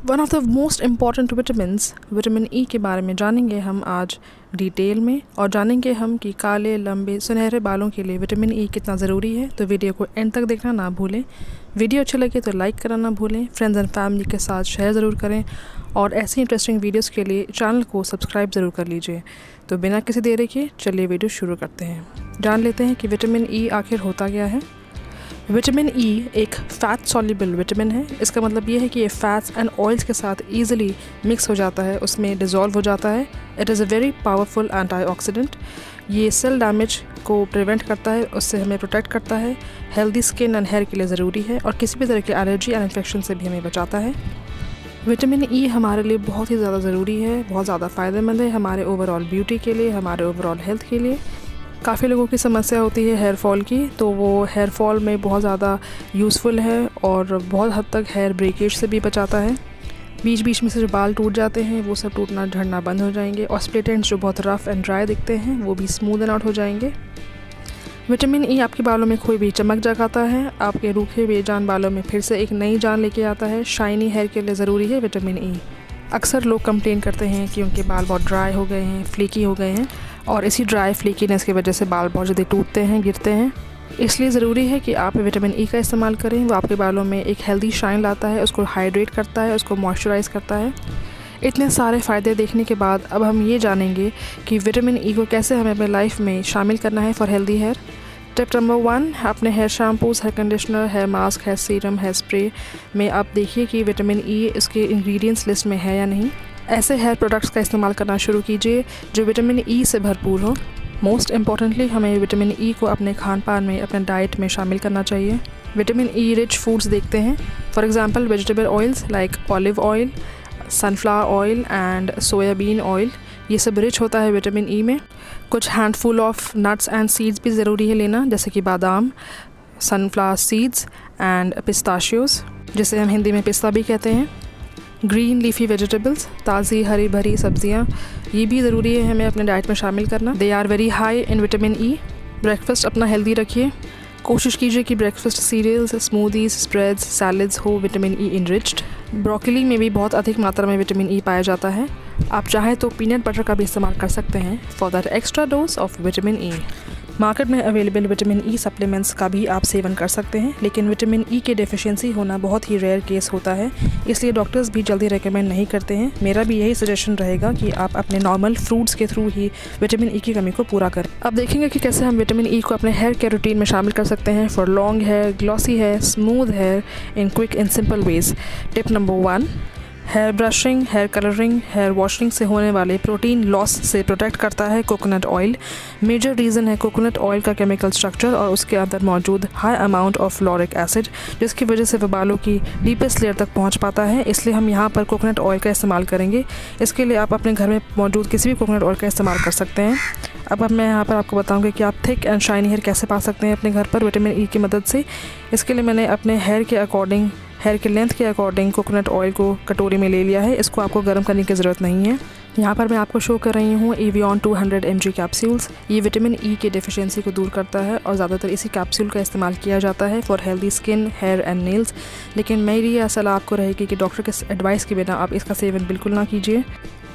One of the most important vitamin E के बारे में जानेंगे हम आज डिटेल में, और जानेंगे हम कि काले लंबे सुनहरे बालों के लिए विटामिन ई कितना ज़रूरी है। तो वीडियो को एंड तक देखना ना भूलें। वीडियो अच्छा लगे तो लाइक करना ना भूलें, फ्रेंड्स एंड फैमिली के साथ शेयर ज़रूर करें, और ऐसी इंटरेस्टिंग वीडियोज़ के लिए चैनल को सब्सक्राइब ज़रूर कर लीजिए। तो बिना किसी देरी के चलिए वीडियो शुरू करते हैं। जान लेते हैं कि विटामिन ई आखिर होता क्या है। विटामिन ई एक फ़ैट सॉल्युबल विटामिन है। इसका मतलब ये है कि ये फ़ैट्स एंड ऑयल्स के साथ ईजिली मिक्स हो जाता है, उसमें डिज़ोल्व हो जाता है। It is a very powerful antioxidant. ये सेल डैमेज को प्रिवेंट करता है, उससे हमें प्रोटेक्ट करता है। हेल्दी स्किन एंड हेयर के लिए ज़रूरी है, और किसी भी तरह की एलर्जी एंड इन्फेक्शन से भी हमें बचाता है। विटामिन ई हमारे लिए बहुत ही ज़्यादा ज़रूरी है, बहुत ज़्यादा फ़ायदेमंद है हमारे ओवरऑल ब्यूटी के लिए, हमारे ओवरऑल हेल्थ के लिए। काफ़ी लोगों की समस्या होती है हेयर फॉल की, तो वो हेयर फॉल में बहुत ज़्यादा यूज़फुल है और बहुत हद तक हेयर ब्रेकेज से भी बचाता है। बीच बीच में से जो बाल टूट जाते हैं वो सब टूटना झड़ना बंद हो जाएंगे, और स्प्लिट एंड्स जो बहुत रफ़ एंड ड्राई दिखते हैं वो भी स्मूथ एंड आउट हो जाएंगे। विटामिन ई आपके बालों में खोई भी चमक जगाता है, आपके रूखे बेजान बालों में फिर से एक नई जान लेके आता है। शाइनी हेयर के लिए ज़रूरी है विटामिन ई। अक्सर लोग कंप्लेन करते हैं कि उनके बाल बहुत ड्राई हो गए हैं, फ्लीकी हो गए हैं, और इसी ड्राई फ्लीकीनेस की वजह से बाल बहुत जल्दी टूटते हैं, गिरते हैं। इसलिए ज़रूरी है कि आप विटामिन ई का इस्तेमाल करें। वो आपके बालों में एक हेल्दी शाइन लाता है, उसको हाइड्रेट करता है, उसको मॉइस्चराइज़ करता है। इतने सारे फ़ायदे देखने के बाद अब हम ये जानेंगे कि विटामिन ई को कैसे हमें अपने लाइफ में शामिल करना है for healthy hair. Tip number 1, अपने hair shampoos, hair conditioner, hair mask, hair serum, hair spray में आप देखिए कि विटामिन ई इसके इंग्रेडिएंट्स लिस्ट में है या नहीं। ऐसे हेयर प्रोडक्ट्स का इस्तेमाल करना शुरू कीजिए जो विटामिन ई से भरपूर हो। मोस्ट इम्पॉर्टेंटली हमें विटामिन ई को अपने खान पान में, अपने डाइट में शामिल करना चाहिए। विटामिन ई रिच फूड्स देखते हैं, for example vegetable oils like olive oil, sunflower oil and soybean oil, ये सब रिच होता है विटामिन ई में। कुछ handful of nuts and seeds भी ज़रूरी है लेना, जैसे कि बादाम, सनफ्लावर सीड्स एंड पिस्ताशियोज़, जिसे हम हिंदी में पिस्ता भी कहते हैं। ग्रीन लीफी वेजिटेबल्स, ताज़ी हरी भरी सब्जियां, ये भी ज़रूरी है हमें अपने डाइट में शामिल करना। They are very high in vitamin E. Breakfast अपना हेल्दी रखिए। कोशिश कीजिए कि breakfast cereals, smoothies, spreads, salads हो विटामिन ई इनरिच्ड। ब्रोकली में भी बहुत अधिक मात्रा में विटामिन ई पाया जाता है। आप चाहें तो पीनट बटर का भी इस्तेमाल कर सकते हैं for that extra dose of vitamin E. Market में अवेलेबल विटामिन ई सप्लीमेंट्स का भी आप सेवन कर सकते हैं, लेकिन विटामिन ई के डेफिशिएंसी होना बहुत ही रेयर केस होता है, इसलिए डॉक्टर्स भी जल्दी रेकमेंड नहीं करते हैं। मेरा भी यही सजेशन रहेगा कि आप अपने नॉर्मल फ्रूट्स के थ्रू ही विटामिन ई की कमी को पूरा करें। अब देखेंगे कि कैसे हम विटामिन ई को अपने हेयर केयर रूटीन में शामिल कर सकते हैं for long hair, glossy hair, smooth hair in quick and simple ways. Tip number 1, hair brushing, hair colouring, hair washing से होने वाले प्रोटीन लॉस से प्रोटेक्ट करता है कोकोनट ऑयल। मेजर रीज़न है कोकोनट ऑयल का केमिकल स्ट्रक्चर और उसके अंदर मौजूद हाई अमाउंट ऑफ फ्लोरिक एसिड, जिसकी वजह से वह बालों की डीपेस्ट लेयर तक पहुंच पाता है। इसलिए हम यहाँ पर कोकोनट ऑयल का इस्तेमाल करेंगे। इसके लिए आप अपने घर में मौजूद किसी भी कोकोनट ऑयल का इस्तेमाल कर सकते हैं। अब मैं यहाँ पर आपको बताऊँगी कि आप थिक एंड शाइनी हेयर कैसे पा सकते हैं अपने घर पर विटामिन ई की मदद से। इसके लिए मैंने अपने हेयर के अकॉर्डिंग, हेयर के लेंथ के अकॉर्डिंग कोकोनट ऑयल को कटोरी में ले लिया है। इसको आपको गर्म करने की ज़रूरत नहीं है। यहाँ पर मैं आपको शो कर रही हूँ एवियन 200 mg कैप्सूल्स। ये विटामिन ई की डेफिशिएंसी को दूर करता है, और ज़्यादातर इसी कैप्सूल का इस्तेमाल किया जाता है for healthy skin, hair and nails. लेकिन मेरी यह सलाह आपको रहेगी कि डॉक्टर के एडवाइस के बिना आप इसका सेवन बिल्कुल ना कीजिए।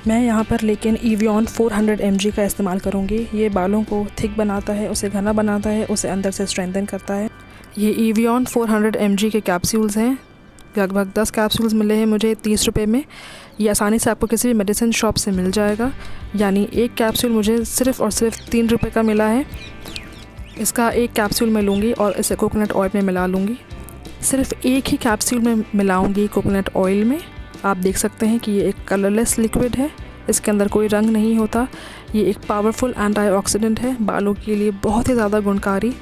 मैं यहाँ पर लेकिन एवियन 400 mg का इस्तेमाल करूँगी। ये बालों को थिक बनाता है, उसे घना बनाता है, उसे अंदर से स्ट्रेंथन करता है। ये एवियन 400 mg के कैप्सूल्स हैं। लगभग 10 कैप्सूल्स मिले हैं मुझे 30 रुपये में। ये आसानी से आपको किसी भी मेडिसिन शॉप से मिल जाएगा। यानी एक कैप्सूल मुझे सिर्फ़ और सिर्फ 3 रुपये का मिला है। इसका एक कैप्सूल मैं लूँगी और इसे कोकोनट ऑयल में मिला लूँगी। सिर्फ एक ही कैप्सूल में मिलाऊँगी कोकोनट ऑयल में। आप देख सकते हैं कि ये एक कलरलेस लिक्विड है, इसके अंदर कोई रंग नहीं होता। ये एक पावरफुल एंटीऑक्सीडेंट है, बालों के लिए बहुत ही ज़्यादा गुणकारी।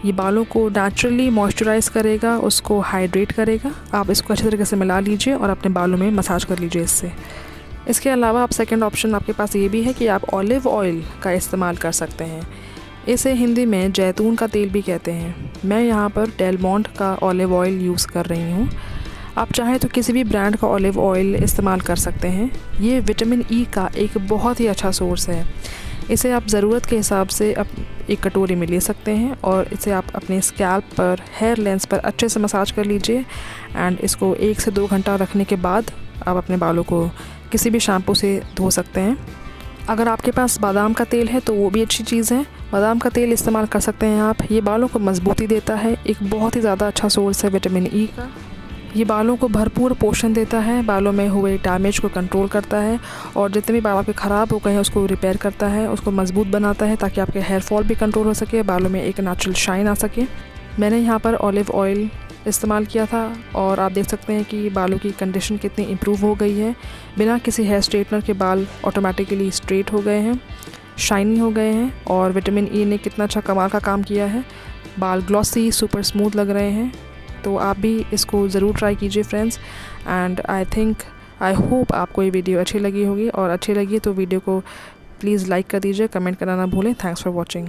ये बालों को नेचुरली मॉइस्चराइज़ करेगा, उसको हाइड्रेट करेगा। आप इसको अच्छे तरीके से मिला लीजिए और अपने बालों में मसाज कर लीजिए इससे। इसके अलावा आप सेकंड ऑप्शन आपके पास ये भी है कि आप ऑलिव ऑयल का इस्तेमाल कर सकते हैं। इसे हिंदी में जैतून का तेल भी कहते हैं। मैं यहाँ पर डेलमोंट का ऑलिव ऑयल यूज़ कर रही हूँ। आप चाहें तो किसी भी ब्रांड का ऑलिव ऑयल इस्तेमाल कर सकते हैं। ये विटामिन ई का एक बहुत ही अच्छा सोर्स है। इसे आप ज़रूरत के हिसाब से एक कटोरी में ले सकते हैं, और इसे आप अपने स्कैल्प पर, हेयर लेंस पर अच्छे से मसाज कर लीजिए। एंड इसको 1 से 2 घंटा रखने के बाद आप अपने बालों को किसी भी शैम्पू से धो सकते हैं। अगर आपके पास बादाम का तेल है तो वो भी अच्छी चीज़ है, बादाम का तेल इस्तेमाल कर सकते हैं आप। ये बालों को मजबूती देता है, एक बहुत ही ज़्यादा अच्छा सोर्स है विटामिन ई का। ये बालों को भरपूर पोषण देता है, बालों में हुए डैमेज को कंट्रोल करता है और जितने भी बाल आपके ख़राब हो गए हैं उसको रिपेयर करता है, उसको मजबूत बनाता है ताकि आपके हेयर फॉल भी कंट्रोल हो सके, बालों में एक नेचुरल शाइन आ सके। मैंने यहाँ पर ऑलिव ऑयल इस्तेमाल किया था और आप देख सकते हैं कि बालों की कंडीशन कितनी इम्प्रूव हो गई है। बिना किसी हेयर स्ट्रेटनर के बाल ऑटोमेटिकली स्ट्रेट हो गए हैं, शाइनी हो गए हैं और विटामिन ई ने कितना अच्छा कमाल का काम किया है। बाल ग्लॉसी सुपर स्मूथ लग रहे हैं। तो आप भी इसको ज़रूर ट्राई कीजिए फ्रेंड्स। एंड आई होप आपको ये वीडियो अच्छी लगी होगी, और अच्छी लगी तो वीडियो को प्लीज़ लाइक कर दीजिए, कमेंट करना ना भूलें। Thanks for watching.